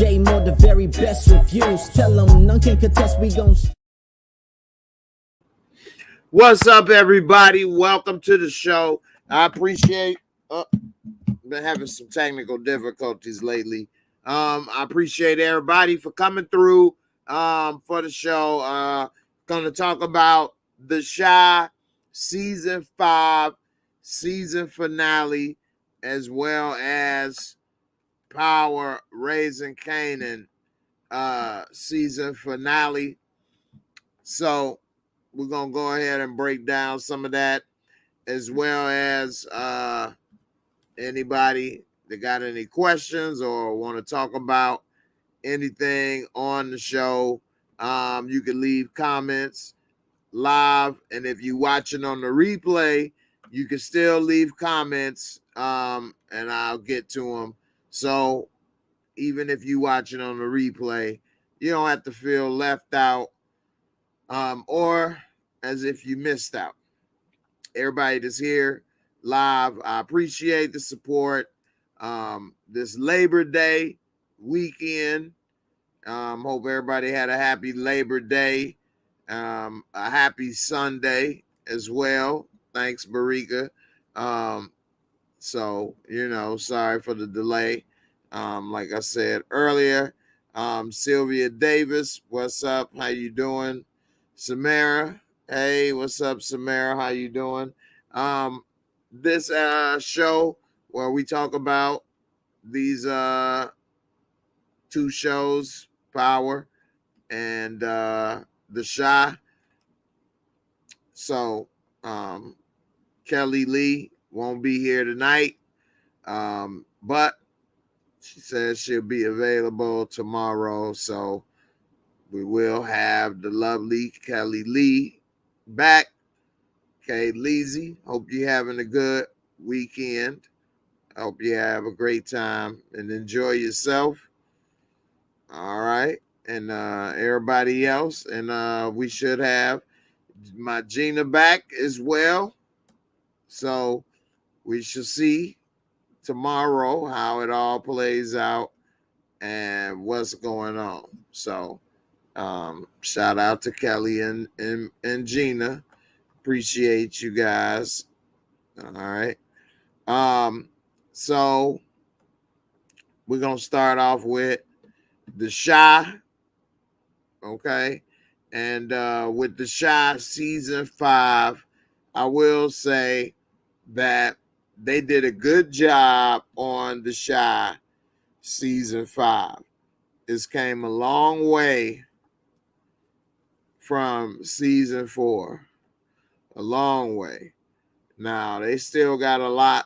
J-Moore, the very best reviews. Tell them none can contest, we gon' What's up, everybody? Welcome to the show. I appreciate been having some technical difficulties lately. I appreciate everybody for coming through for the show. Gonna talk about the Shy season 5 season finale, as well as Power Raising Kanan season finale. So we're gonna go ahead and break down some of that, as well as anybody that got any questions or want to talk about anything on the show. You can leave comments live, and if you're watching on the replay, you can still leave comments, and I'll get to them. So even if you're watching on the replay, you don't have to feel left out or as if you missed out. Everybody that's here live, I appreciate the support. This Labor Day weekend, hope everybody had a happy Labor Day, a happy Sunday as well. Thanks, Barika. So, sorry for the delay. Like I said earlier, Sylvia Davis, what's up? How you doing? Samara, hey, what's up, Samara? How you doing? This show where we talk about these two shows, Power and The Shy. So Kelly Lee won't be here tonight, but she says she'll be available tomorrow. So we will have the lovely Kelly Lee back. Okay, Leezy, hope you're having a good weekend. I hope you have a great time and enjoy yourself. All right. And everybody else. And we should have my Gina back as well. So we shall see tomorrow how it all plays out and what's going on. So shout out to Kelly and Gina. Appreciate you guys. All right. So we're gonna start off with the Shy. Okay. And with the Shy season 5, I will say that they did a good job on the Shy season 5. It's came a long way from season 4. A long way. Now they still got a lot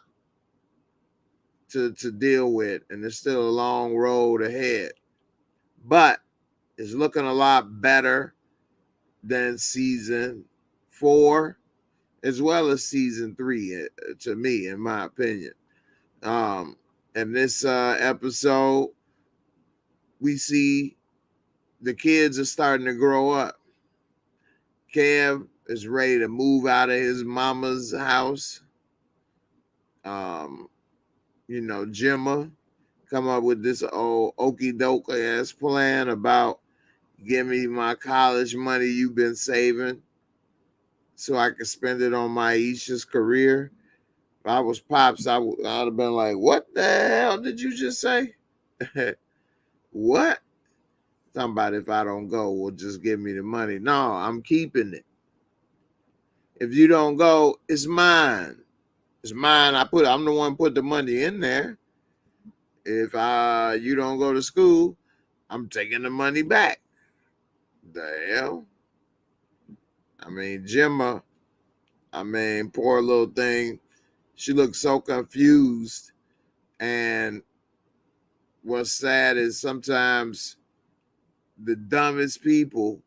to deal with, and there's still a long road ahead. But it's looking a lot better than season 4, as well as season 3, to me, in my opinion. In this episode, we see the kids are starting to grow up. Kev is ready to move out of his mama's house. Gemma come up with this old okie doke ass plan about give me my college money you've been saving so I can spend it on my Aisha's career. If I was Pops, I'd have been like, what the hell did you just say? What? Talking about if I don't go, well, just give me the money. No, I'm keeping it. If you don't go, it's mine. It's mine. I'm the one put the money in there. If you don't go to school, I'm taking the money back. The hell? I mean, Gemma, poor little thing. She looked so confused. And what's sad is sometimes the dumbest people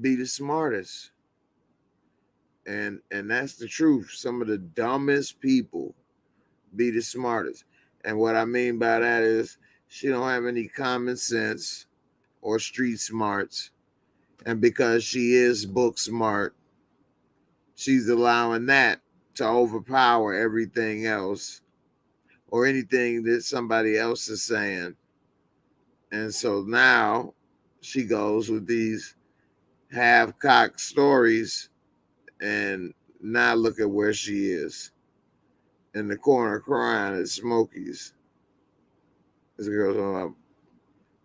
be the smartest. And that's the truth. Some of the dumbest people be the smartest. And what I mean by that is she don't have any common sense or street smarts. And because she is book smart, she's allowing that to overpower everything else or anything that somebody else is saying. And so now she goes with these half-cocked stories, and now look at where she is in the corner crying at Smokey's. This girl's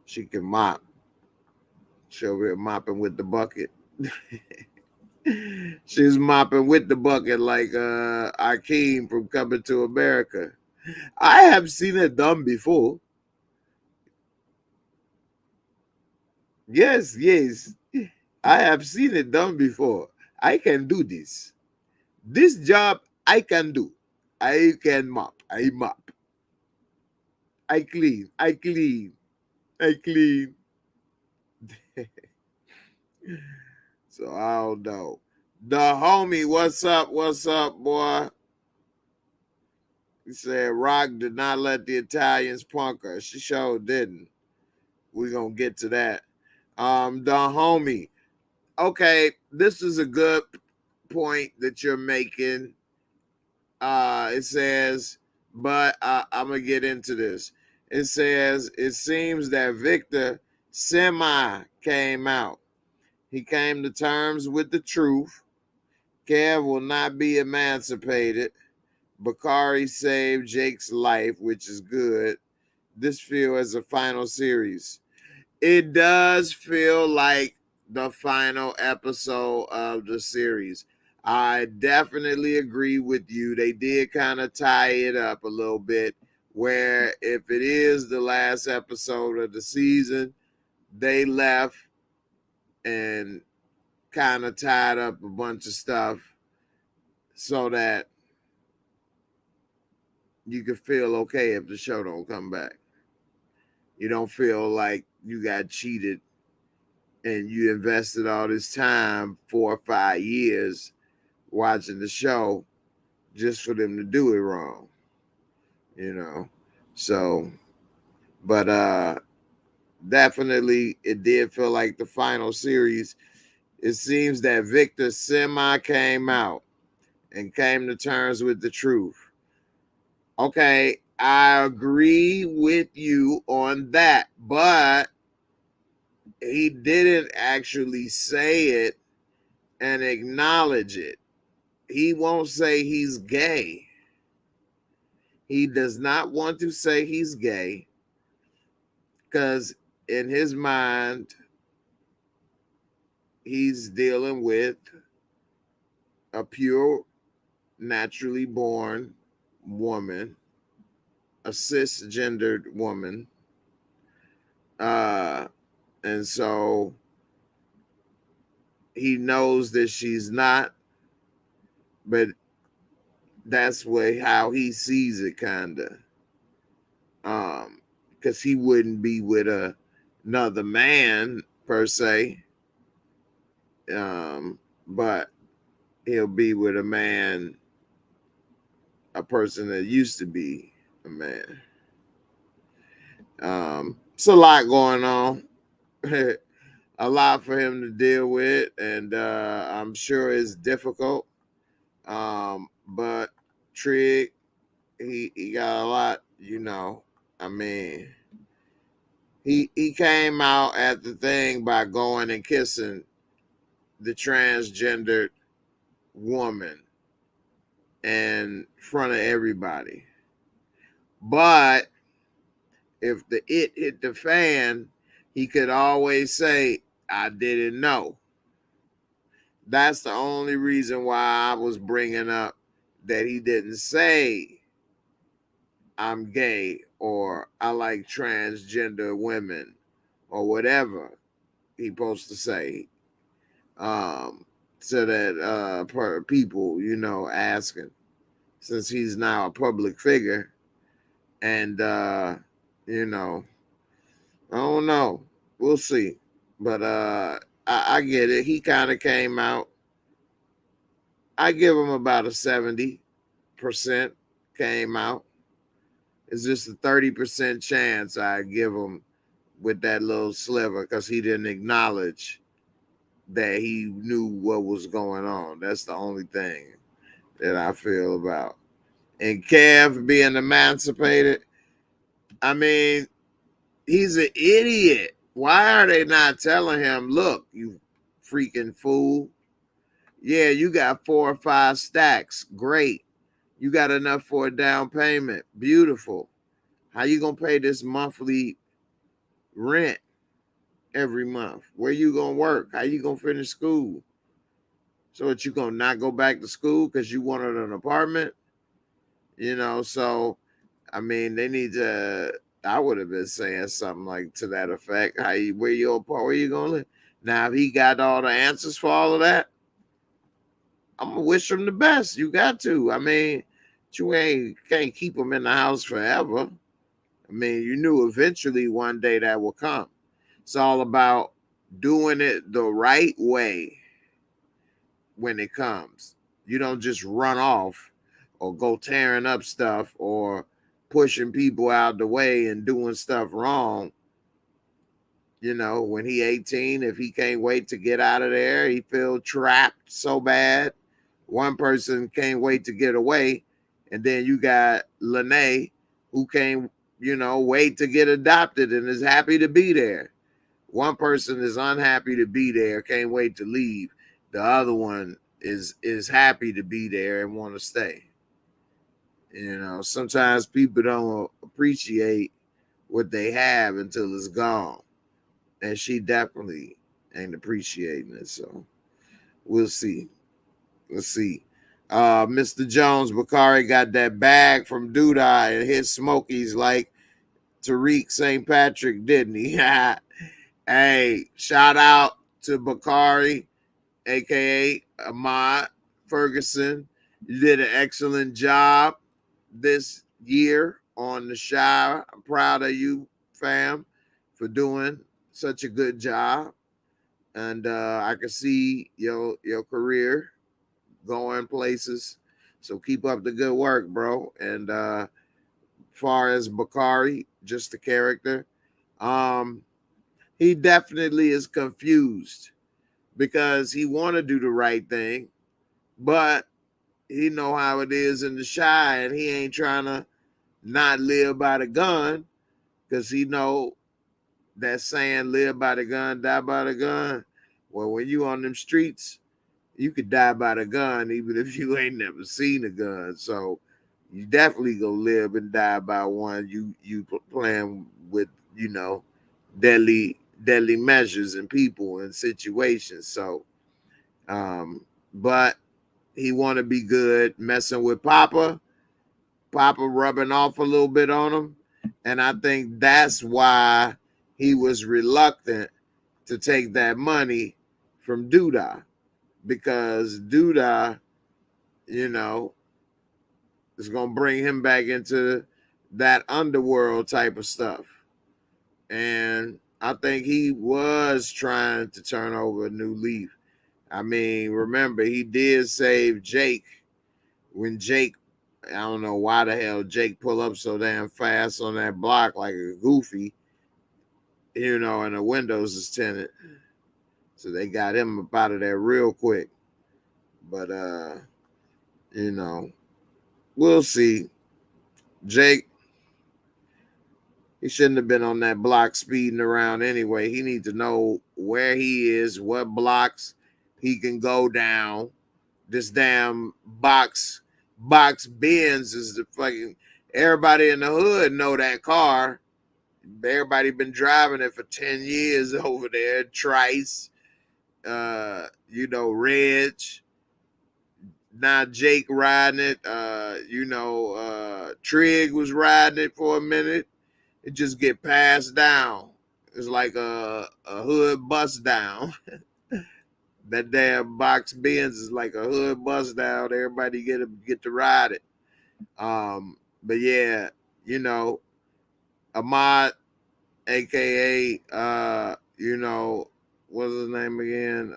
she can mop. She's over here mopping with the bucket. She's mopping with the bucket like Akeem from Coming to America. I have seen it done before. Yes, yes. I have seen it done before. I can do this. This job I can do. I can mop. I mop. I clean. I clean. I clean. So I don't know. The homie, what's up? What's up, boy? He said Rock did not let the Italians punk her. She sure didn't. We're gonna get to that. The homie. Okay, this is a good point that you're making. It says, but I'm gonna get into this. It says it seems that Victor semi came out. He came to terms with the truth. Kev will not be emancipated. Bakari saved Jake's life, which is good. This feels as a final series. It does feel like the final episode of the series. I definitely agree with you. They did kind of tie it up a little bit, where if it is the last episode of the season, they left and kind of tied up a bunch of stuff so that you can feel okay if the show don't come back. You don't feel like you got cheated and you invested all this time, 4 or 5 years, watching the show just for them to do it wrong. So, but definitely it did feel like the final series. It seems that Victor semi came out and came to terms with the truth. Okay, I agree with you on that, but he didn't actually say it and acknowledge it. He won't say he's gay. He does not want to say he's gay because in his mind, he's dealing with a pure, naturally born woman, a cisgendered woman. And so he knows that she's not, but that's how he sees it, kind of. Because he wouldn't be with another man per se, but he'll be with a person that used to be a man. It's a lot going on, a lot for him to deal with, and I'm sure it's difficult. But Trig, he got a lot, I mean, he came out at the thing by going and kissing the transgendered woman in front of everybody. But if the it hit the fan, he could always say, I didn't know. That's the only reason why I was bringing up that he didn't say I'm gay or I like transgender women or whatever he's supposed to say. So that people, asking, since he's now a public figure, and I don't know, we'll see, but I get it. He kind of came out. I give him about a 70% came out. It's just a 30% chance I give him with that little sliver because he didn't acknowledge that he knew what was going on. That's the only thing that I feel about. And Kev being emancipated, I mean, He's an idiot. Why are they not telling him, look, you freaking fool? Yeah, you got 4 or 5 stacks. Great. You got enough for a down payment. Beautiful. How you gonna pay this monthly rent every month? Where you gonna work? How you gonna finish school? So what, you gonna not go back to school because you wanted an apartment? You know, so I mean, they need to. I would have been saying something like to that effect. How you, where you gonna live? Now, if he got all the answers for all of that, I'm gonna wish him the best. You got to. I mean, can't keep him in the house forever. I mean, you knew eventually one day that will come. It's all about doing it the right way when it comes. You don't just run off or go tearing up stuff or pushing people out the way and doing stuff wrong. You know, when he 18, if he can't wait to get out of there, he feel trapped so bad. One person can't wait to get away. And then you got Lene, who can't, wait to get adopted and is happy to be there. One person is unhappy to be there, can't wait to leave. The other one is happy to be there and want to stay. You know, sometimes people don't appreciate what they have until it's gone. And she definitely ain't appreciating it. So we'll see. Let's see. Mr. Jones, Bakari got that bag from Duda and hit Smokies like Tariq St. Patrick, didn't he? Hey, shout out to Bakari, aka Ahmad Ferguson. You did an excellent job this year on the show. I'm proud of you, fam, for doing such a good job. And I can see your career going places. So keep up the good work, bro. And far as Bakari, just the character, he definitely is confused because he want to do the right thing, but he know how it is in the shy, and he ain't trying to not live by the gun because he know that saying live by the gun, die by the gun. Well, when you on them streets, you could die by the gun even if you ain't never seen a gun. So you definitely go live and die by one. You playing with, deadly measures and people and situations. So but he want to be good, messing with Papa rubbing off a little bit on him. And I think that's why he was reluctant to take that money from Duda, because Duda, is going to bring him back into that underworld type of stuff. And I think he was trying to turn over a new leaf. I mean, remember, he did save Jake when Jake, I don't know why the hell Jake pull up so damn fast on that block like a goofy, and the windows is tinted. So they got him up out of there real quick. But, we'll see. Jake, he shouldn't have been on that block speeding around anyway. He needs to know where he is, what blocks he can go down. This damn box Benz is the fucking, everybody in the hood know that car. Everybody been driving it for 10 years over there. Trice, Reg. Now Jake riding it. Trig was riding it for a minute. It just get passed down. It's like a hood bust down. That damn box Benz is like a hood bust down. Everybody get to ride it. But yeah, Ahmad, aka what's his name again?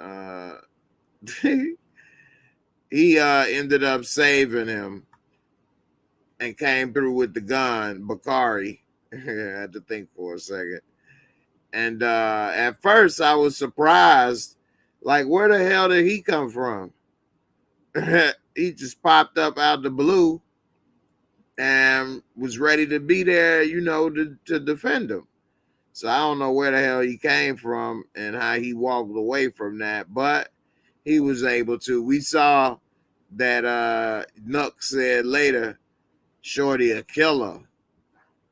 He ended up saving him and came through with the gun, Bakari. I had to think for a second. And at first I was surprised, like, where the hell did he come from? He just popped up out the blue and was ready to be there, to defend him. So I don't know where the hell he came from and how he walked away from that, but he was able to. We saw that Nook said later, Shorty a killer.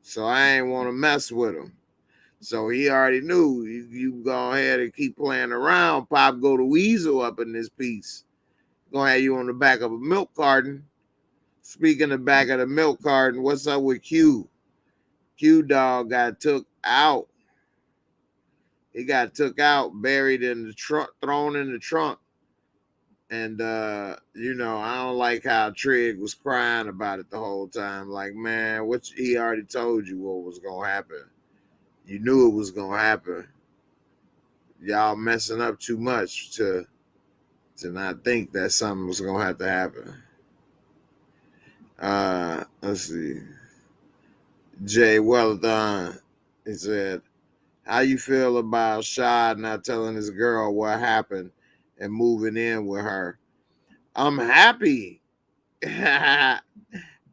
So I ain't want to mess with him. So he already knew you go ahead and keep playing around. Pop go to Weasel up in this piece. Gonna have you on the back of a milk carton. Speaking of back of the milk carton, what's up with Q? Q dog got took out. He got took out, buried in the trunk, thrown in the trunk. And you know, I don't like how Tariq was crying about it the whole time. Like, man, he already told you what was gonna happen. You knew it was gonna happen. Y'all messing up too much to not think that something was gonna have to happen. Let's see. Jay Wellathon, he said, how you feel about Shad not telling his girl what happened and moving in with her? I'm happy. I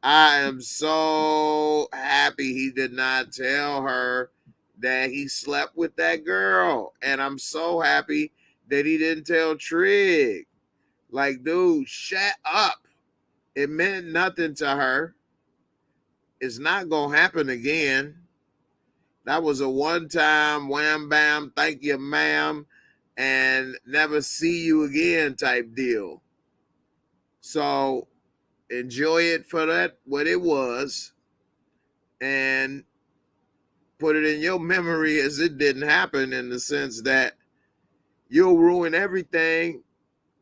am so happy he did not tell her that he slept with that girl. And I'm so happy that he didn't tell Trig. Like, dude, shut up. It meant nothing to her. It's not going to happen again. That was a one-time wham bam, thank you, ma'am, and never see you again type deal. So enjoy it for that, what it was, and put it in your memory as it didn't happen, in the sense that you'll ruin everything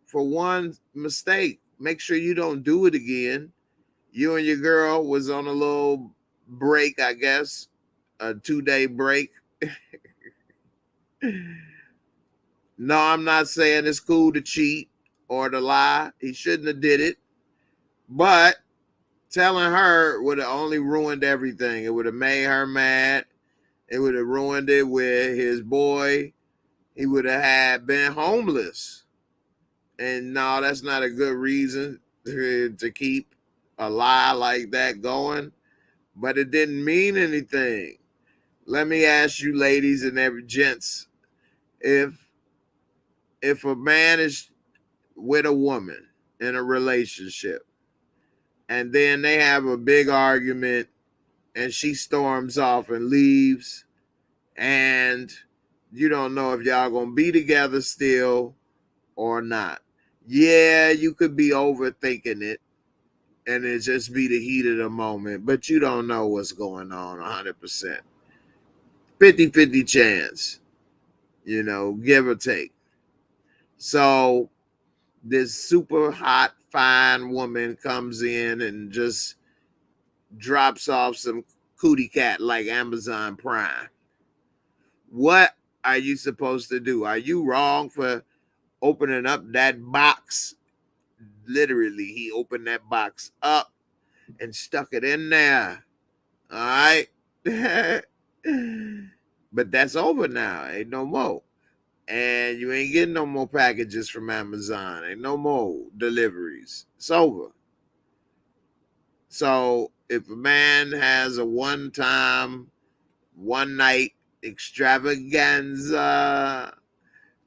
for one mistake. Make sure you don't do it again. You and your girl was on a little break, I guess, a 2-day break. No, I'm not saying it's cool to cheat or to lie. He shouldn't have did it. But telling her would have only ruined everything. It would have made her mad. It would have ruined it with his boy. He would have been homeless. And no, that's not a good reason to keep a lie like that going. But it didn't mean anything. Let me ask you, ladies and every gents, if a man is with a woman in a relationship and then they have a big argument and she storms off and leaves, and you don't know if y'all gonna be together still or not. Yeah, you could be overthinking it and it just be the heat of the moment, but you don't know what's going on 100%. 50-50 chance, you know, give or take. So this super hot, fine woman comes in and just drops off some cootie cat like Amazon Prime. What are you supposed to do? Are you wrong for opening up that box? Literally, he opened that box up and stuck it in there. All right. But that's over now. Ain't no more. And you ain't getting no more packages from Amazon. Ain't no more deliveries. It's over. So if a man has a one-time, one-night extravaganza,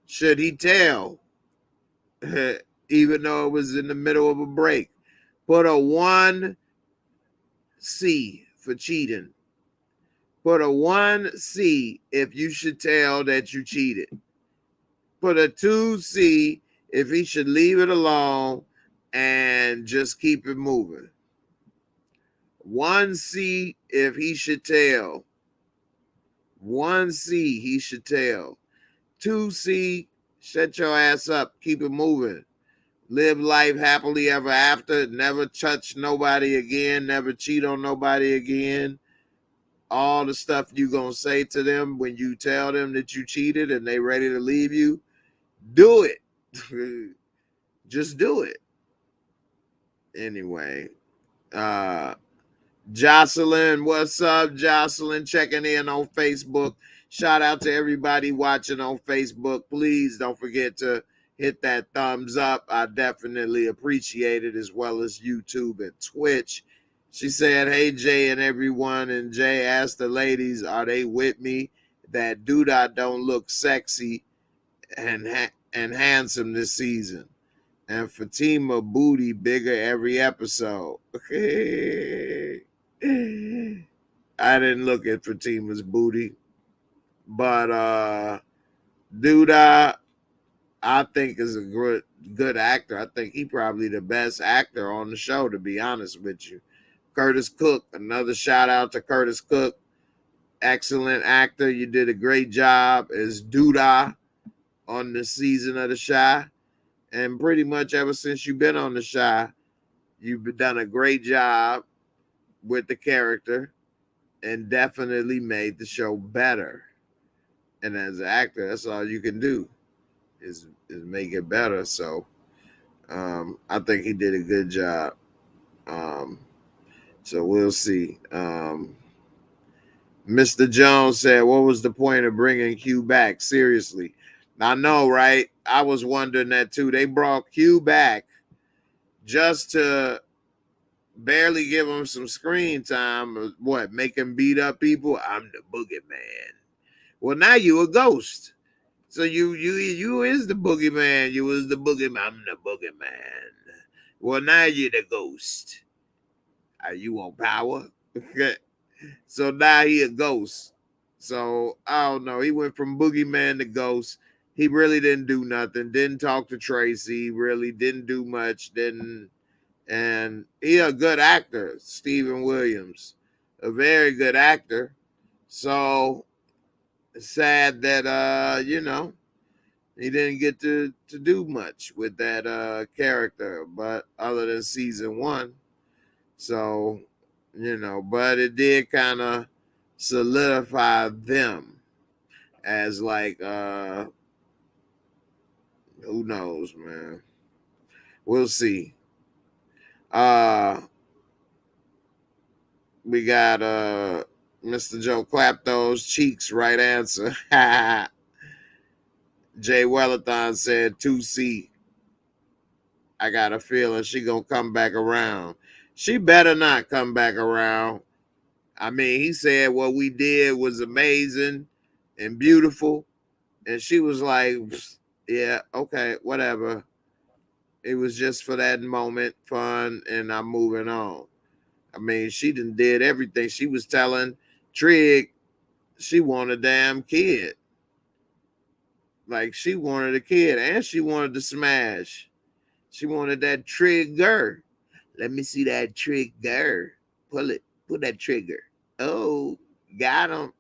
should he tell? Even though it was in the middle of a break. Put a 1C for cheating. Put a 1C if you should tell that you cheated. Put a 2C if he should leave it alone and just keep it moving. 1C if he should tell. 1C he should tell. 2C, shut your ass up, keep it moving. Live life happily ever after. Never touch nobody again. Never cheat on nobody again. All the stuff you gonna say to them when you tell them that you cheated and they ready to leave you, do it. Just do it. Anyway, Jocelyn, what's up, Jocelyn? Checking in on Facebook. Shout out to everybody watching on Facebook. Please don't forget to hit that thumbs up. I definitely appreciate it, as well as YouTube and Twitch. She said, hey, Jay and everyone. And Jay asked the ladies, are they with me? that Duda don't look sexy and handsome this season. And Fatima booty bigger every episode. I didn't look at Fatima's booty. But Duda, I think is a good actor. I think he probably the best actor on the show, to be honest with you. Curtis Cook, another shout out to Curtis Cook. Excellent actor. You did a great job as Duda on this season of The Chi. And pretty much ever since you've been on The Chi, you've done a great job with the character and definitely made the show better. And as an actor, that's all you can do is make it better. So I think he did a good job. So we'll see. Mr. Jones said, what was the point of bringing Q back? Seriously. I know, right? I was wondering that too. They brought Q back just to barely give him some screen time. What, make him beat up people? I'm the boogeyman. Well, now you a ghost. So you is the boogeyman. You was the boogeyman. I'm the boogeyman. Well, now you're the ghost. Are you on power? So now he a ghost. So I don't know. He went from boogeyman to ghost. He really didn't do nothing. Didn't talk to Tracy. Really didn't do much. And he a good actor, Stephen Williams, a very good actor. So sad that he didn't get to do much with that character, but other than season 1. So, but it did kind of solidify them as like who knows, man. We'll see. We got Mr. Joe clap those cheeks, right answer. Jay Wellathon said 2C. I got a feeling she gonna come back around. She better not come back around. I mean, he said what we did was amazing and beautiful. And she was like, yeah, okay, whatever. It was just for that moment, fun, and I'm moving on. I mean, she did everything. She was telling Trig she wanted a damn kid. Like, she wanted a kid, and she wanted to smash. She wanted that trigger. Let me see that trigger. Pull it. Pull that trigger. Oh, got him.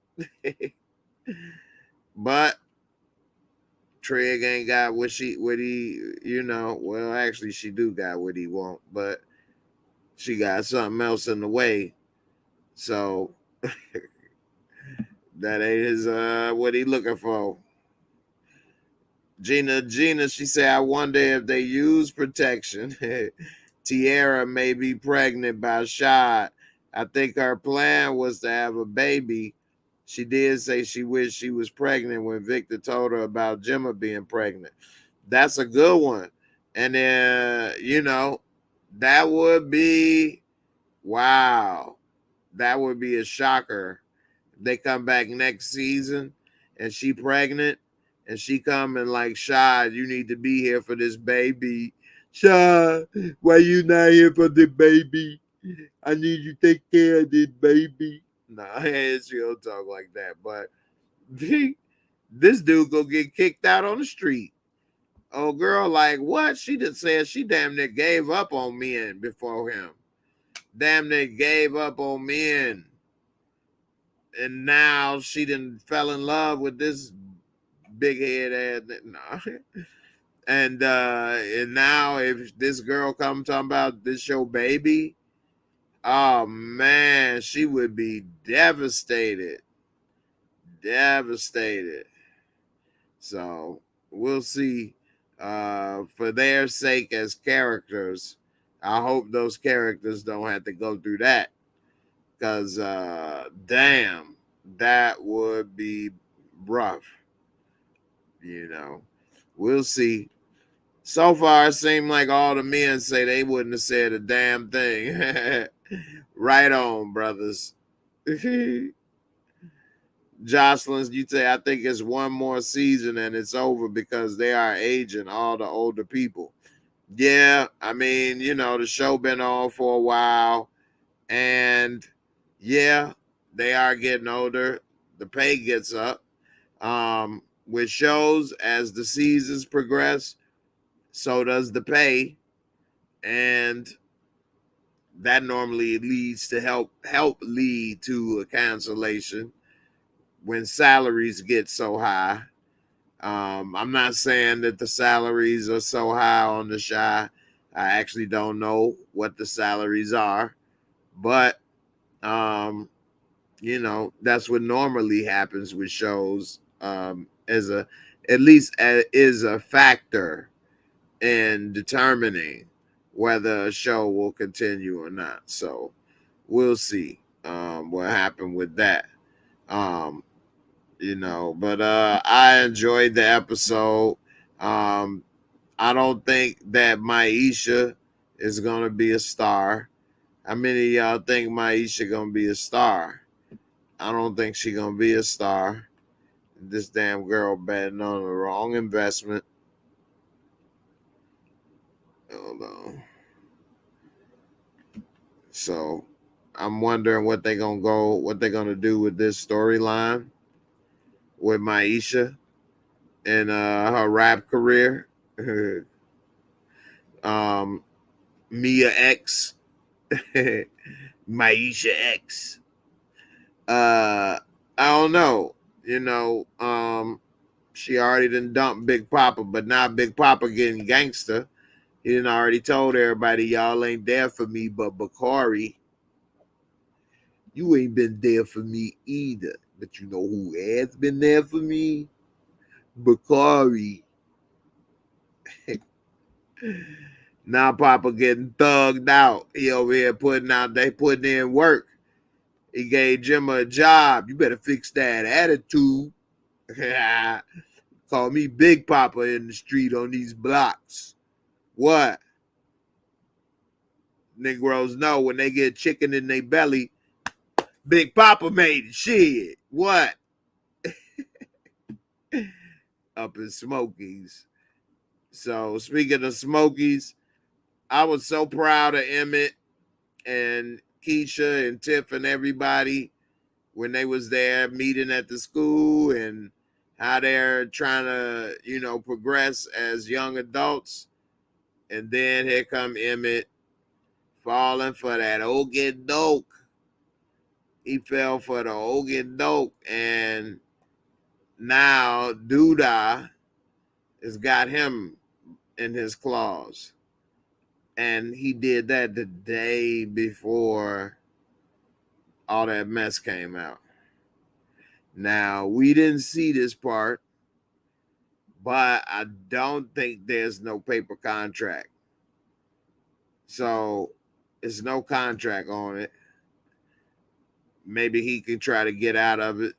But Trig ain't got what he, well, actually she do got what he want, but she got something else in the way. So that ain't his what he looking for. Gina, she said, I wonder if they use protection. Tiara may be pregnant by Shad. I think her plan was to have a baby. She did say she wished she was pregnant when Victor told her about Gemma being pregnant. That's a good one. And then, that would be, wow. That would be a shocker. They come back next season and she pregnant and she come and like, Shad, you need to be here for this baby. Shad, why you not here for the baby? I need you to take care of this baby. Nah, she don't talk like that. But this dude go get kicked out on the street. Oh, girl, like what? She just said she damn near gave up on men before him. Damn near gave up on men. And now she done fell in love with this big head ass. No. And now if this girl come talking about this your baby, oh man, she would be devastated. Devastated. So we'll see. For their sake as characters, I hope those characters don't have to go through that. Because damn, that would be rough. We'll see. So far, it seemed like all the men say they wouldn't have said a damn thing. Right on, brothers. Jocelyn, you say, I think it's one more season and it's over because they are aging all the older people. Yeah, I mean, the show been on for a while, and yeah, they are getting older. The pay gets up. With shows, as the seasons progress, so does the pay, and that normally leads to help lead to a cancellation when salaries get so high. I'm not saying that the salaries are so high on the Shy. I actually don't know what the salaries are, but that's what normally happens with shows. As a at least is a factor in determining whether a show will continue or not. So we'll see what happened with that. Um, but I enjoyed the episode. Um, I don't think that Maisha is gonna be a star. How many of y'all think Maisha gonna be a star? I don't think she gonna be a star. This damn girl betting on the wrong investment. Hold on. So I'm wondering what they're gonna do with this storyline with Maisha and her rap career. um, Mia X, Maisha X. I don't know. She already done dumped Big Papa, but now Big Papa getting gangster. He done already told everybody, y'all ain't there for me, but Bakari, you ain't been there for me either. But you know who has been there for me? Bakari. Now Papa getting thugged out. He over here putting in work. He gave Jim a job. You better fix that attitude. Call me Big Papa in the street on these blocks. What? Negroes know when they get chicken in their belly, Big Papa made it. Shit. What? Up in Smokies. So speaking of Smokies, I was so proud of Emmett and Keisha and Tiff and everybody when they was there meeting at the school and how they're trying to, progress as young adults. And then here come Emmett falling for that okie doke. He fell for the okie doke, and now Duda has got him in his claws. And he did that the day before all that mess came out. Now, we didn't see this part, but I don't think there's no paper contract. So, it's no contract on it. Maybe he can try to get out of it.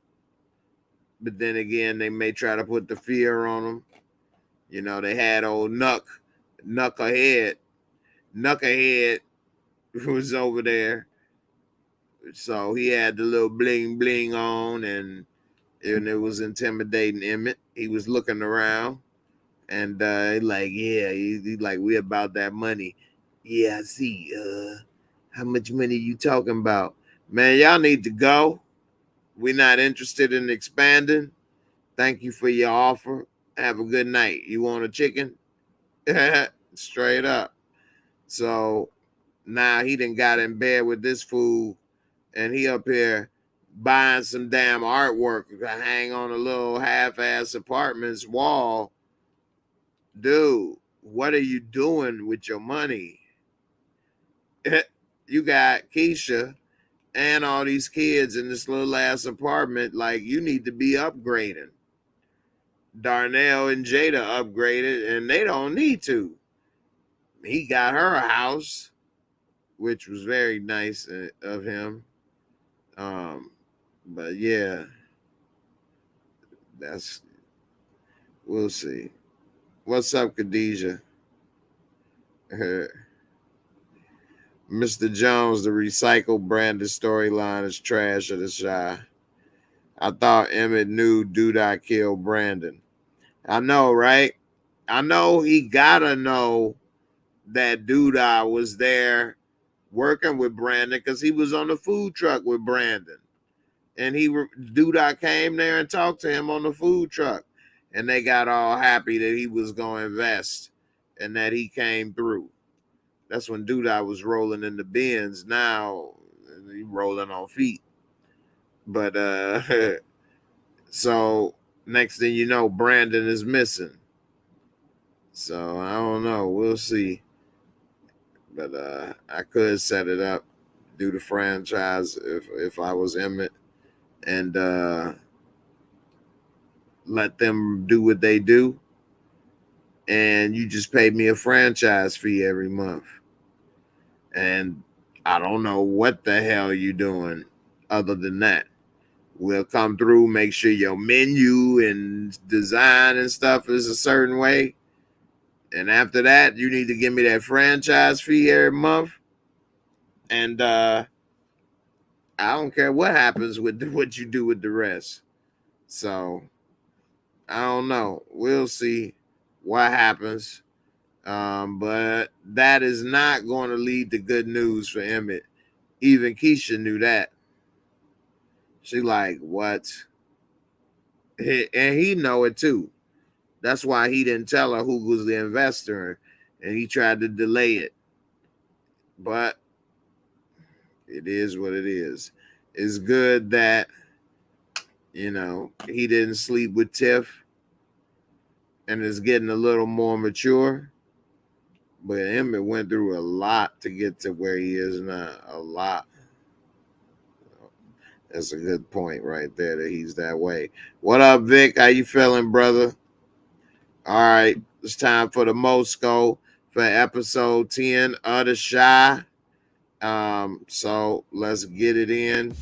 But then again, they may try to put the fear on him. They had old Knucklehead was over there. So he had the little bling bling on, and it was intimidating Emmett. He was looking around, and he like, we about that money. Yeah, I see. How much money you talking about? Man, y'all need to go. We're not interested in expanding. Thank you for your offer. Have a good night. You want a chicken? Straight up. So now he done got in bed with this fool, and he up here buying some damn artwork to hang on a little half-ass apartment's wall. Dude, what are you doing with your money? You got Keisha and all these kids in this little ass apartment. Like, you need to be upgrading. Darnell and Jada upgraded, and they don't need to. He got her a house, which was very nice of him. But yeah, we'll see. What's up, Khadijah? Mr. Jones, the recycled branded storyline is trash of the Shy. I thought Emmett knew Doodah killed Brandon. I know, right? I know he gotta know that Doodah was there working with Brandon because he was on the food truck with Brandon. And Doodah came there and talked to him on the food truck. And they got all happy that he was going to invest and that he came through. That's when Doodah was rolling in the bins. Now he rolling on feet. But so next thing you know, Brandon is missing. So I don't know. We'll see. But I could set it up, do the franchise if I was Emmett, and let them do what they do, and you just pay me a franchise fee every month. And I don't know what the hell you doing other than that. We'll come through, make sure your menu and design and stuff is a certain way. And after that, you need to give me that franchise fee every month. And I don't care what happens with what you do with the rest. So I don't know. We'll see what happens. But that is not going to lead to good news for Emmett. Even Keisha knew that. She like, what? And he know it too. That's why he didn't tell her who was the investor, and he tried to delay it. But it is what it is. It's good that, he didn't sleep with Tiff and is getting a little more mature. But Emmett went through a lot to get to where he is now. A lot. That's a good point right there that he's that way. What up, Vic? How you feeling, brother? All right. It's time for the Mosco for episode 10 of the Shy. So let's get it in.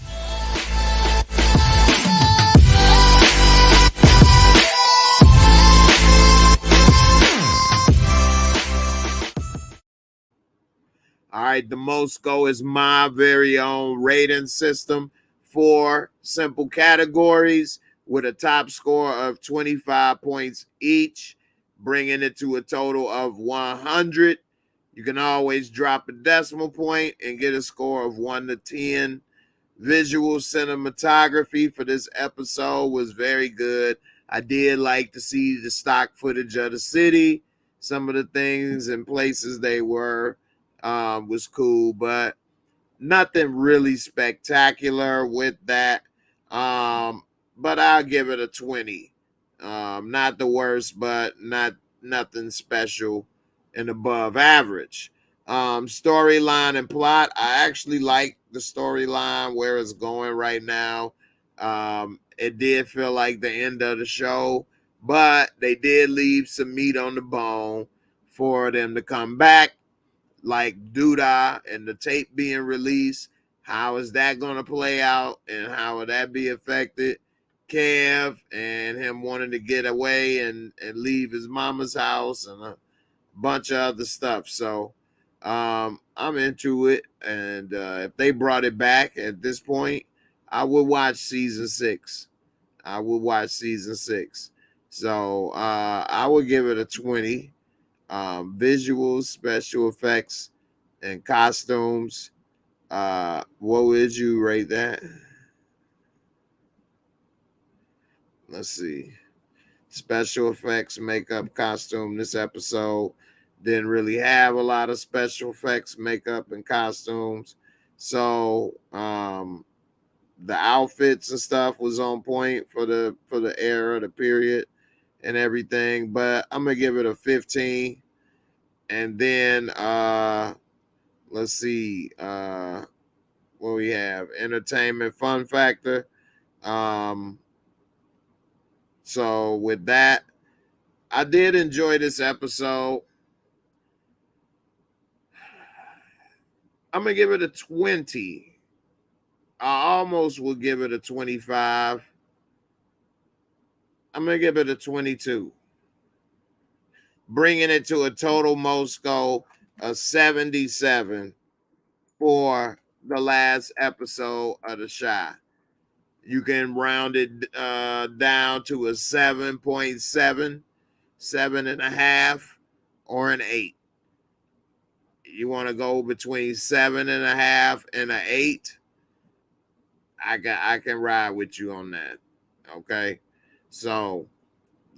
All right, the Mosco is my very own rating system for simple categories with a top score of 25 points each, bringing it to a total of 100. You can always drop a decimal point and get a score of 1 to 10. Visual cinematography for this episode was very good. I did like to see the stock footage of the city, some of the things and places they were. Was cool, but nothing really spectacular with that. But I'll give it a 20. Not the worst, but nothing special and above average. Storyline and plot. I actually like the storyline where it's going right now. It did feel like the end of the show, but they did leave some meat on the bone for them to come back, like Doodah and the tape being released. How is that going to play out, and how will that be affected? Kev and him wanting to get away and leave his mama's house and a bunch of other stuff. So I'm into it. And if they brought it back at this point, I would watch season 6. I would watch season 6. So I would give it a 20. Visuals, special effects, and costumes. What would you rate that? Let's see. Special effects, makeup, costume. This episode didn't really have a lot of special effects, makeup, and costumes. So the outfits and stuff was on point for the era, the period, and everything. But I'm gonna give it a 15. And then let's see what we have. Entertainment, fun factor. So with that, I did enjoy this episode. I'm gonna give it a 20. I almost will give it a 25. I'm gonna give it a 22, bringing it to a total Mosco of 77 for the last episode of The Shy. You can round it down to a 7.7, 7.5, or an 8. You want to go between 7.5 and an 8. I can ride with you on that. Okay. So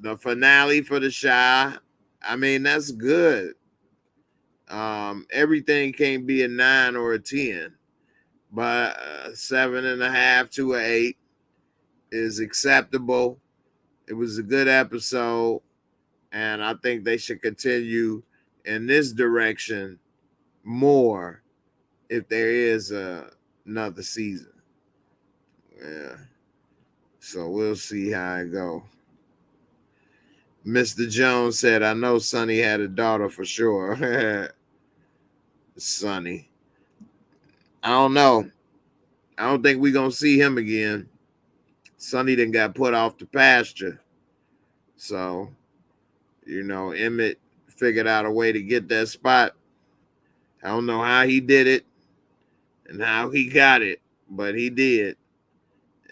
the finale for the Shy, I mean, that's good. Everything can't be a 9 or a 10, but 7.5 to an 8 is acceptable. It was a good episode, and I think they should continue in this direction more if there is another season. Yeah. So we'll see how it go. Mr. Jones said, I know Sonny had a daughter for sure. Sonny. I don't know. I don't think we're going to see him again. Sonny done got put off the pasture. So, Emmett figured out a way to get that spot. I don't know how he did it and how he got it, but he did.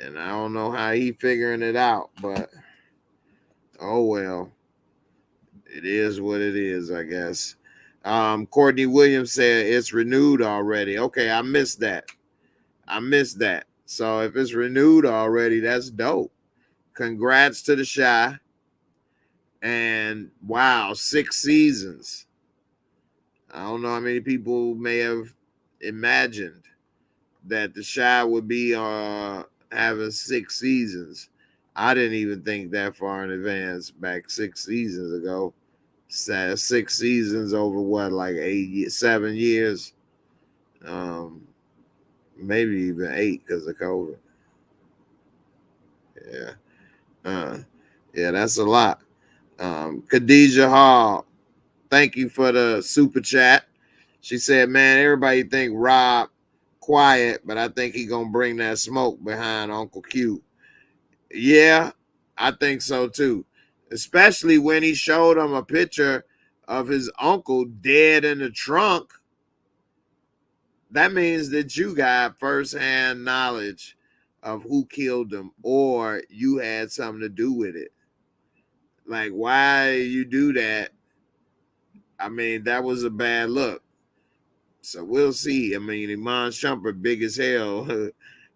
And I don't know how he figuring it out, but oh well. It is what it is, I guess. Courtney Williams said it's renewed already. Okay, I missed that. So if it's renewed already, that's dope. Congrats to the Shy. And wow, 6 seasons. I don't know how many people may have imagined that the Shy would be having 6 seasons. I didn't even think that far in advance back 6 seasons ago. 6 seasons over what, like 7 years? Maybe even 8 because of COVID. Yeah, that's a lot. Khadijah Hall, thank you for the super chat. She said, man, everybody think Rob quiet, but I think he gonna bring that smoke behind Uncle Q. Yeah, I think so too. Especially when he showed him a picture of his uncle dead in the trunk. That means that you got firsthand knowledge of who killed him, or you had something to do with it. Like, why you do that? I mean, that was a bad look. So we'll see. I mean, Iman Shumpert, big as hell,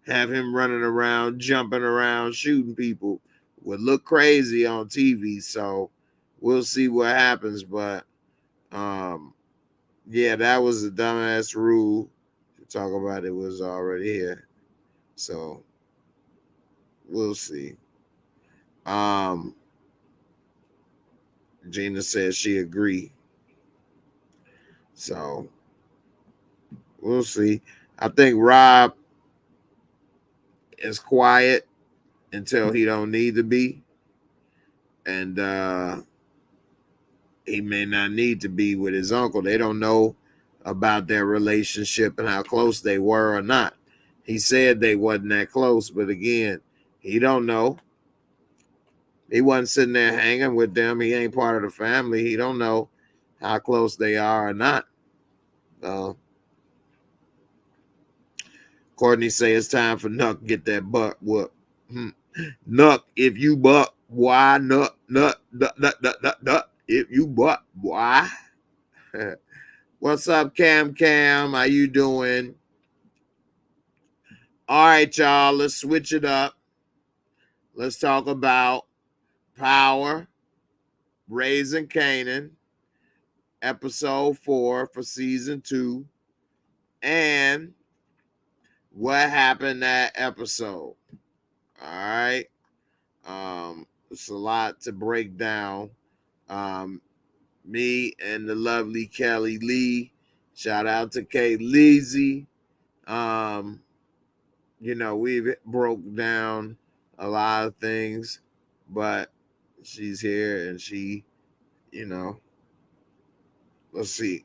have him running around, jumping around, shooting people would look crazy on TV. So we'll see what happens. But yeah, that was a dumbass rule to talk about. It was already here. So we'll see. Gina says she agree. So we'll see. I think Rob is quiet until he don't need to be. And he may not need to be with his uncle. They don't know about their relationship and how close they were or not. He said they wasn't that close, but again, he don't know. He wasn't sitting there hanging with them. He ain't part of the family. He don't know how close they are or not. Courtney say it's time for Nuck get that butt whoop. Nuck, if you buck, why nut. If you buck, why? What's up, Cam? How you doing? All right, y'all, let's switch it up. Let's talk about Power, Raising Kanan, episode 4 for season 2, and what happened that episode. All right. It's a lot to break down. Me and the lovely Kelly Lee. Shout out to Kate Leezy. We've broke down a lot of things, but she's here and she, let's see.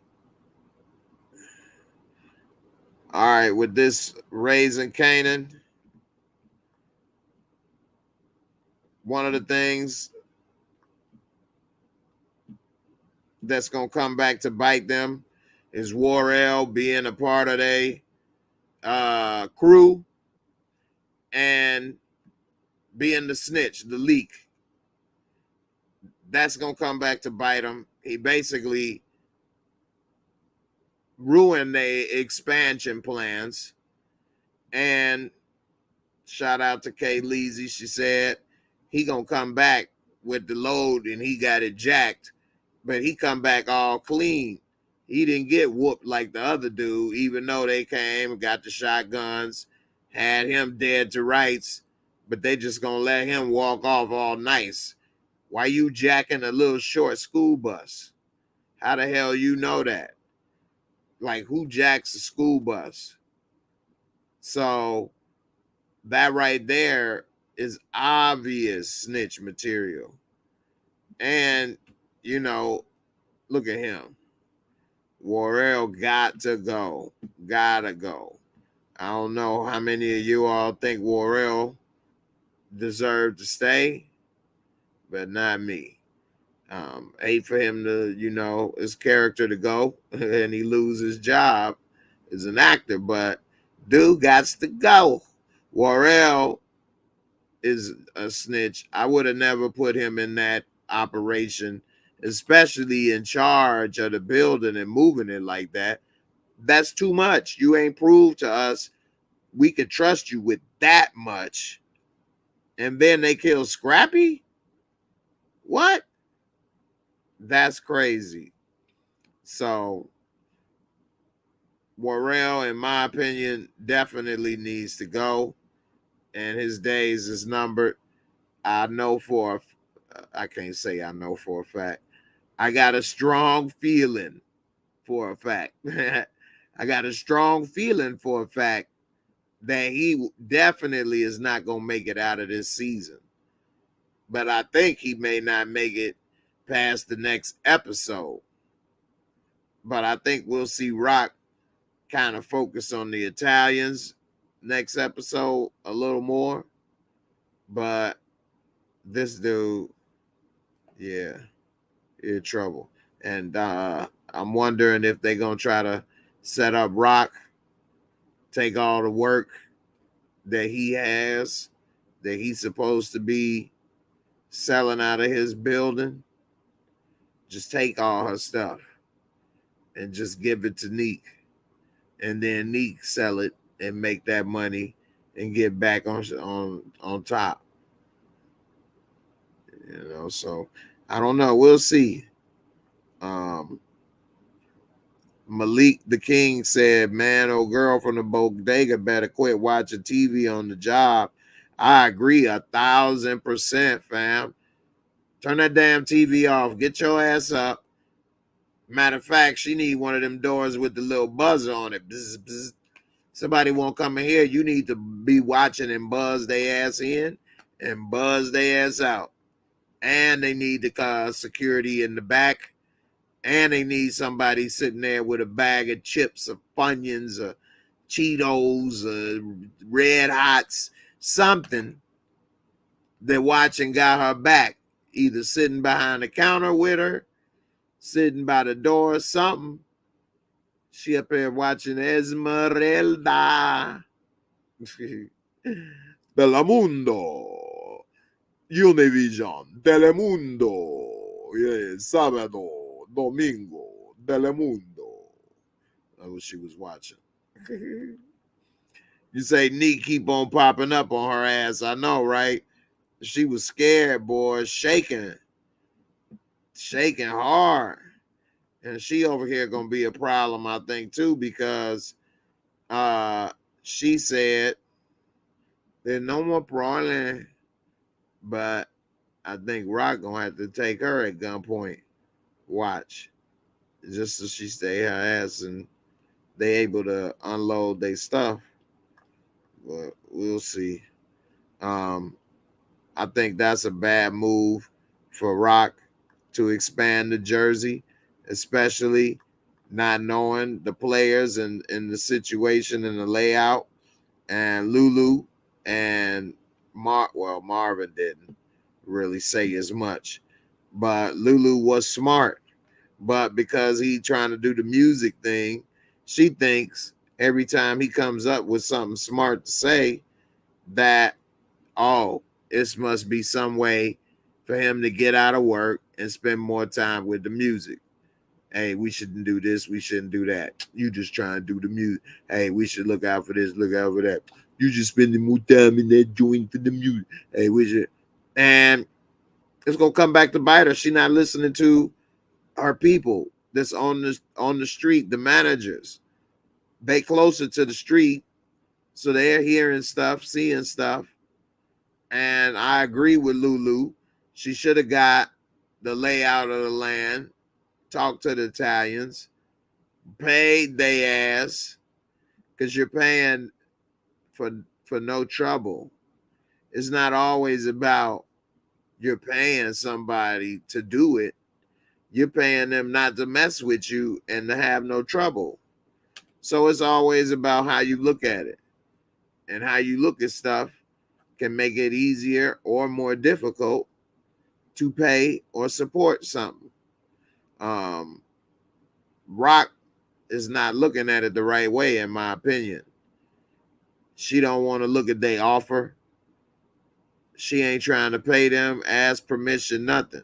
All right, with this Raising Kanan, one of the things that's going to come back to bite them is Warrell being a part of their crew. And being the snitch, the leak. That's going to come back to bite him. He basically ruined the expansion plans. And shout out to Kay Leezy. She said he going to come back with the load and he got it jacked. But he come back all clean. He didn't get whooped like the other dude, even though they came and got the shotguns, had him dead to rights, but they just gonna let him walk off all nice. Why you jacking a little short school bus? How the hell you know that? Like, who jacks a school bus? So that right there is obvious snitch material. And, you know, look at him. Worrell got to go. Gotta go. I don't know how many of you all think Worrell deserved to stay, but not me. Hate for him to, you know, his character to go and he lose his job as an actor, but dude gots to go. Worrell is a snitch. I would have never put him in that operation, especially in charge of the building and moving it like that. That's too much. You ain't proved to us we could trust you with that much. And then they kill Scrappy? What? That's crazy. So Worrell, in my opinion, definitely needs to go. And his days is numbered. I know for I can't say I know for a fact. I got a strong feeling for a fact. I got a strong feeling for a fact that he definitely is not going to make it out of this season. But I think he may not make it past the next episode. But I think we'll see Rock kind of focus on the Italians next episode a little more. But this dude, yeah, in trouble. And I'm wondering if they're going to try to set up Rock, take all the work that he has, that he's supposed to be selling out of his building, just take all her stuff and just give it to Neek. And then Neek sell it and make that money and get back on top. You know, so I don't know. We'll see. Malik the King said, man, old girl from the bodega better quit watching TV on the job. I agree 1,000%, fam. Turn that damn TV off. Get your ass up. Matter of fact, she need one of them doors with the little buzzer on it. Bzz, bzz. Somebody won't come in here. You need to be watching and buzz their ass in and buzz their ass out. And they need the security in the back. And they need somebody sitting there with a bag of chips or Funyuns or Cheetos or Red Hots, something that watching got her back. Either sitting behind the counter with her, sitting by the door, something. She up there watching Esmeralda. Telemundo. Univision. Telemundo. Yeah, sábado, domingo. Telemundo. That's what she was watching. You say Neek keep on popping up on her ass. I know, right? She was scared, boy, shaking hard. And she over here gonna be a problem, I think, too, because she said there's no more problem. But I think Rock gonna have to take her at gunpoint. Watch. Just so she stay her ass and they able to unload their stuff. But we'll see. I think that's a bad move for Rock to expand the jersey, especially not knowing the players and the situation and the layout. And Lulu and Marvin didn't really say as much, but Lulu was smart. But because he trying to do the music thing, she thinks every time he comes up with something smart to say that, oh, this must be some way for him to get out of work and spend more time with the music. Hey, we shouldn't do this. We shouldn't do that. You just trying to do the music. Hey, we should look out for this, look out for that. You just spending more time in that joint for the music. Hey, we should. And it's going to come back to bite her. She not listening to her people that's on the street, the managers. They closer to the street, so they're hearing stuff, seeing stuff. And I agree with Lulu. She should have got the layout of the land, talked to the Italians, paid their ass, because you're paying for no trouble. It's not always about you're paying somebody to do it. You're paying them not to mess with you and to have no trouble. So it's always about how you look at it. And how you look at stuff can make it easier or more difficult to pay or support something. Rock is not looking at it the right way, in my opinion. She don't want to look at their offer. She ain't trying to pay them, ask permission, nothing.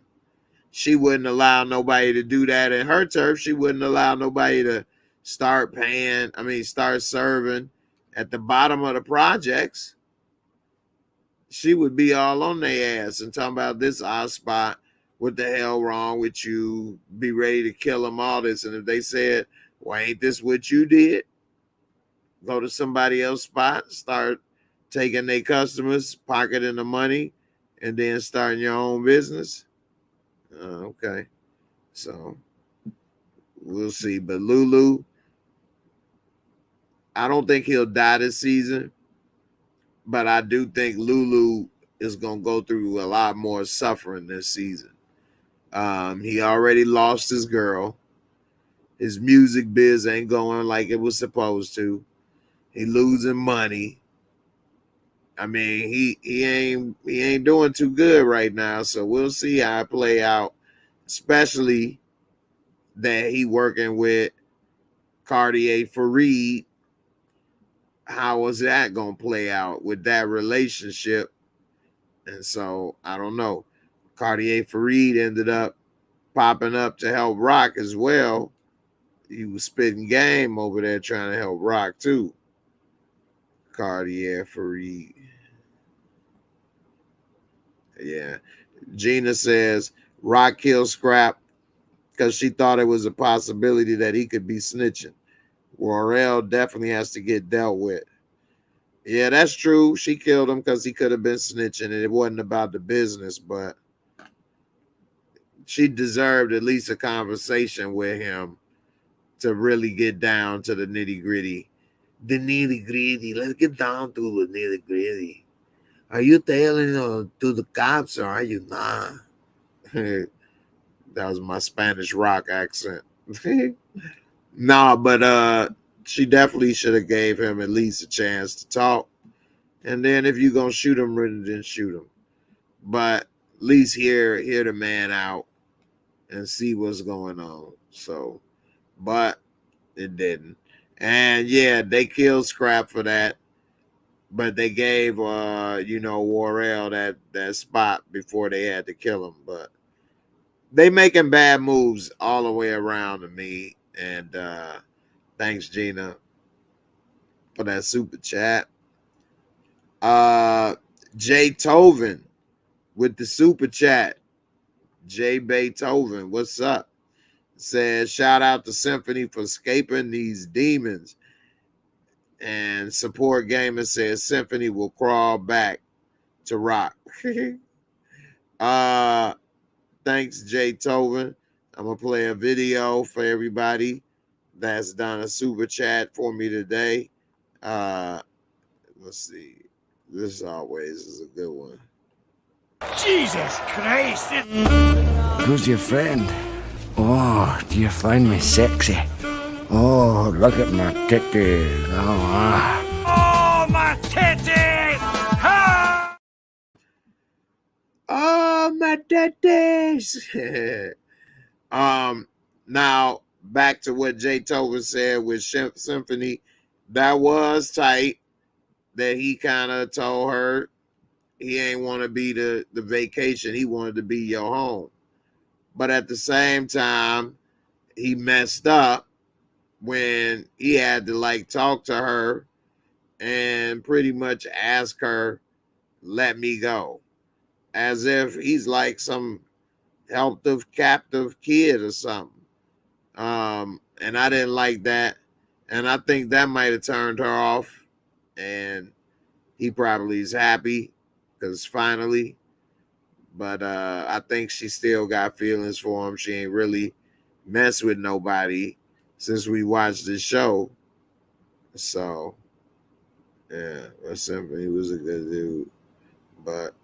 She wouldn't allow nobody to do that in her turf. She wouldn't allow nobody to start serving at the bottom of the projects. She would be all on their ass and talking about this our spot. What the hell wrong with you? Be ready to kill them, all this. And if they said, well, ain't this what you did? Go to somebody else's spot, start taking their customers, pocketing the money, and then starting your own business. Okay. So we'll see. But Lulu, I don't think he'll die this season. But I do think Lulu is going to go through a lot more suffering this season. He already lost his girl. His music biz ain't going like it was supposed to. He losing money. I mean, he ain't doing too good right now. So we'll see how it play out, especially that he working with Cartier Fareed. How is that going to play out with that relationship? And so I don't know. Cartier Fareed ended up popping up to help Rock as well. He was spitting game over there trying to help Rock too. Cartier Fareed. Yeah. Gina says Rock killed Scrap because she thought it was a possibility that he could be snitching. Warrell definitely has to get dealt with. Yeah, that's true. She killed him because he could have been snitching and it wasn't about the business, but she deserved at least a conversation with him to really get down to the nitty gritty. The nitty gritty. Let's get down to the nitty gritty. Are you telling to the cops or are you not? That was my Spanish rock accent. Nah, but she definitely should have gave him at least a chance to talk. And then if you're gonna shoot him, then shoot him. But at least hear the man out and see what's going on. So, but it didn't. And yeah, they killed Scrap for that. But they gave Warrell that spot before they had to kill him. But they making bad moves all the way around to me. And thanks, Gina, for that super chat. Jay Tovin with the super chat. Jay Beethoven, what's up? Says shout out to Symphony for escaping these demons. And Support Gamer says Symphony will crawl back to Rock. Thanks, Jay Tovin. I'm gonna play a video for everybody that's done a super chat for me today. Let's see. This always is a good one. Jesus Christ! Who's your friend? Oh, do you find me sexy? Oh, look at my titties. Oh, my titties! Ah! Oh, my titties! Now back to what Jay Tovin said with Symphony. That was tight that he kind of told her he ain't want to be the vacation. He wanted to be your home. But at the same time, he messed up when he had to like talk to her and pretty much ask her, let me go. As if he's like some helped captive kid or something. And I didn't like that. And I think that might have turned her off. And he probably is happy because finally. But I think she still got feelings for him. She ain't really messed with nobody since we watched this show. So, yeah, Symphony was a good dude. But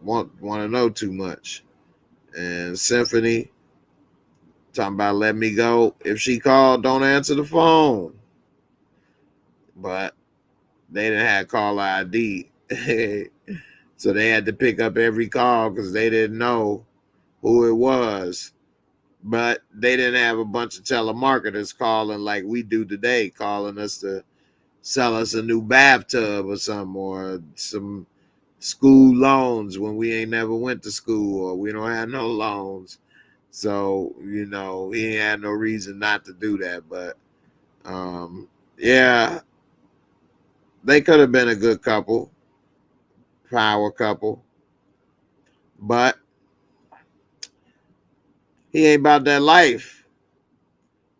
want to know too much. And Symphony talking about let me go. If she called, don't answer the phone. But they didn't have caller ID. So they had to pick up every call because they didn't know who it was. But they didn't have a bunch of telemarketers calling like we do today, calling us to sell us a new bathtub or something, or some school loans when we ain't never went to school, or we don't have no loans. So, you know, he ain't had no reason not to do that. But yeah, they could have been a good couple, power couple. But he ain't about that life.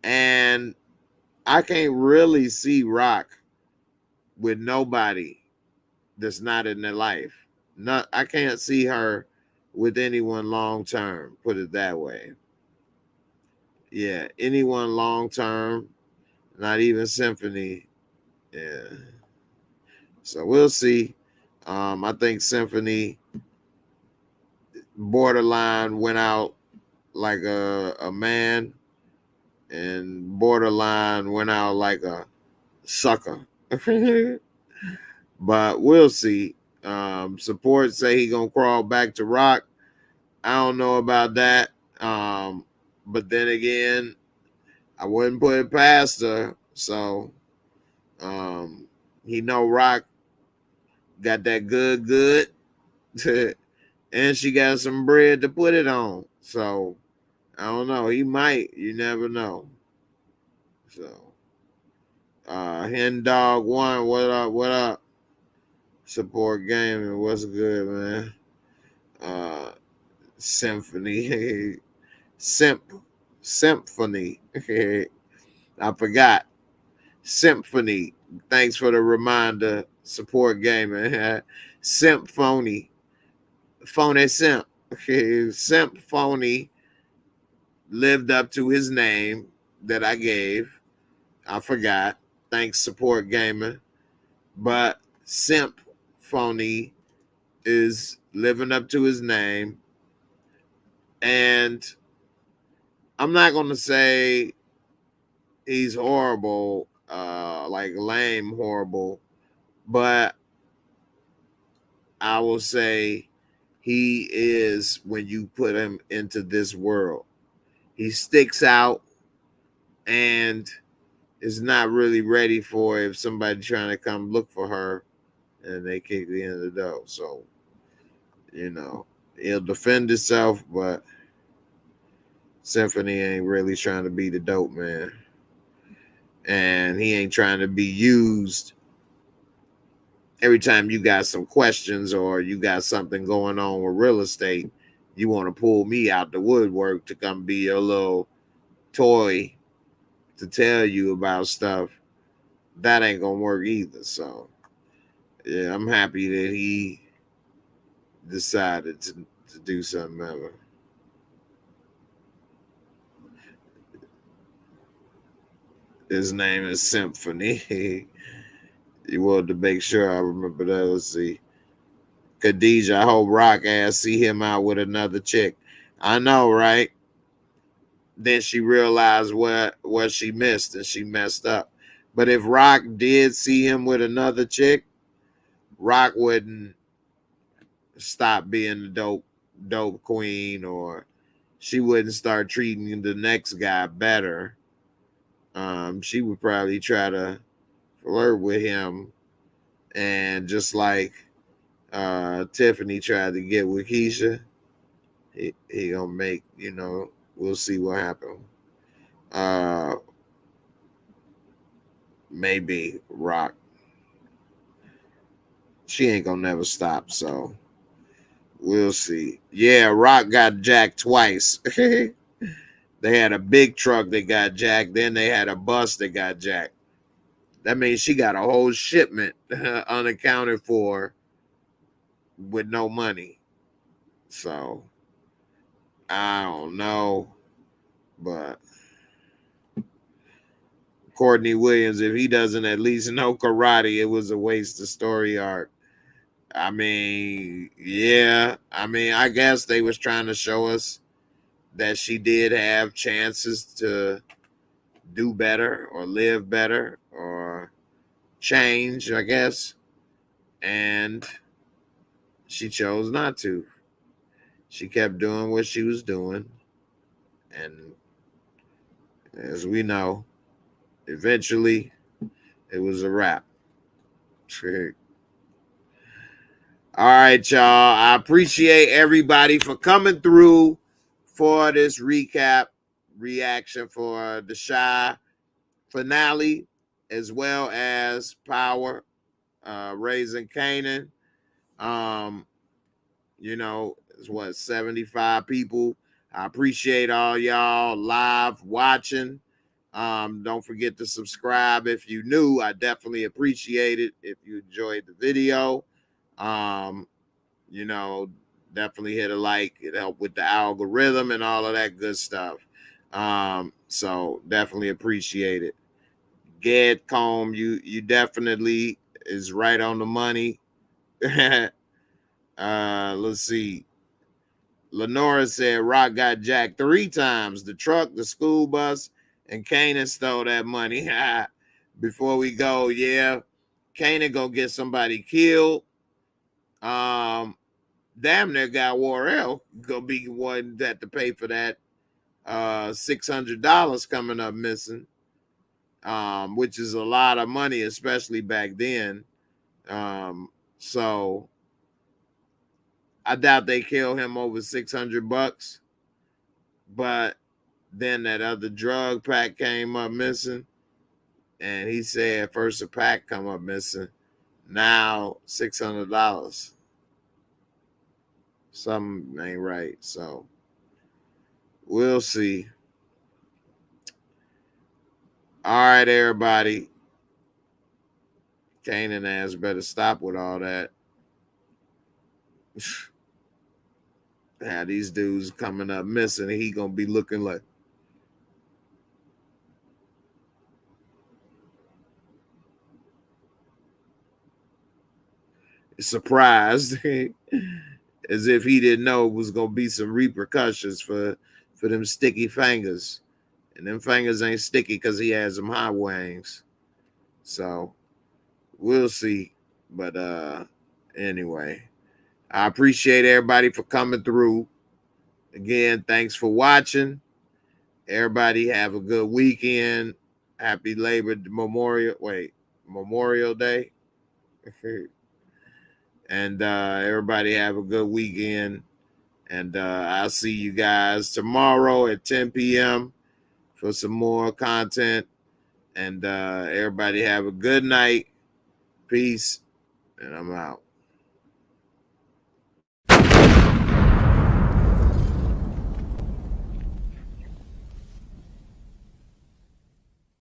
And I can't really see Rock with nobody that's not in their life. Not, I can't see her with anyone long term, put it that way. Yeah, anyone long term, not even Symphony. Yeah. So we'll see. I think Symphony borderline went out like a man, and borderline went out like a sucker. But we'll see. Support say he gonna crawl back to Rock. I don't know about that. But then again, I wouldn't put it past her. So he know Rock got that good. And she got some bread to put it on. So I don't know. He might. You never know. So Hen Dog 1, what up? What up? Support Gaming, what's good, man? Symphony. Symphony. I forgot. Symphony. Thanks for the reminder. Support Gaming. Symphony. Phony Simp. Symphony lived up to his name that I gave. I forgot. Thanks, Support Gamer. But Symphony is living up to his name. And I'm not going to say he's horrible, like lame horrible, but I will say he is when you put him into this world. He sticks out and is not really ready for if somebody trying to come look for her and they kick the end of the door. So, you know, he'll defend himself, but Symphony ain't really trying to be the dope man. And he ain't trying to be used every time you got some questions or you got something going on with real estate. You want to pull me out the woodwork to come be your little toy to tell you about stuff. That ain't gonna work either. So yeah, I'm happy that he decided to do something ever. His name is Symphony. You wanted to make sure I remember that. Let's see. Khadijah, I hope Rock ass see him out with another chick. I know, right? Then she realized what she missed and she messed up. But if Rock did see him with another chick, Rock wouldn't stop being the dope queen, or she wouldn't start treating the next guy better. She would probably try to flirt with him and just like Tiffany tried to get with Keisha. He gonna make, we'll see what happens. Maybe Rock. She ain't gonna never stop, so we'll see. Yeah, Rock got jacked twice. They had a big truck that got jacked, then they had a bus that got jacked. That means she got a whole shipment unaccounted for with no money. So I don't know, but Courtney Williams, if he doesn't at least know karate, it was a waste of story arc. I mean, yeah. I mean, I guess they was trying to show us that she did have chances to do better or live better or change, I guess. And she chose not to. She kept doing what she was doing. And as we know, eventually it was a wrap. All right, y'all. I appreciate everybody for coming through for this recap reaction for the Shy finale, as well as Power, Raising Kanan. It's what, 75 people. I appreciate all y'all live watching. Don't forget to subscribe if you new. I definitely appreciate it if you enjoyed the video. Definitely hit a like. It helped with the algorithm and all of that good stuff. So definitely appreciate it. Ged Comb, you definitely is right on the money. Let's see. Lenora said Rock got jacked 3 times. The truck, the school bus, and Kanan stole that money. Before we go, yeah, Kanan gonna get somebody killed. Damn near got Warrell gonna be one that to pay for that $600 coming up missing, which is a lot of money, especially back then. So I doubt they kill him over $600, but then that other drug pack came up missing, and he said first a pack come up missing, now $600. Something ain't right. So we'll see. All right, everybody. Kanan ass better stop with all that. These dudes coming up missing, he gonna be looking like surprised, as if he didn't know it was gonna be some repercussions for them sticky fingers. And them fingers ain't sticky because he has them hot wings. So we'll see. But anyway, I appreciate everybody for coming through. Again, thanks for watching. Everybody have a good weekend. Happy Memorial Day. And everybody have a good weekend. And I'll see you guys tomorrow at 10 p.m. for some more content. And everybody have a good night. Peace. And I'm out.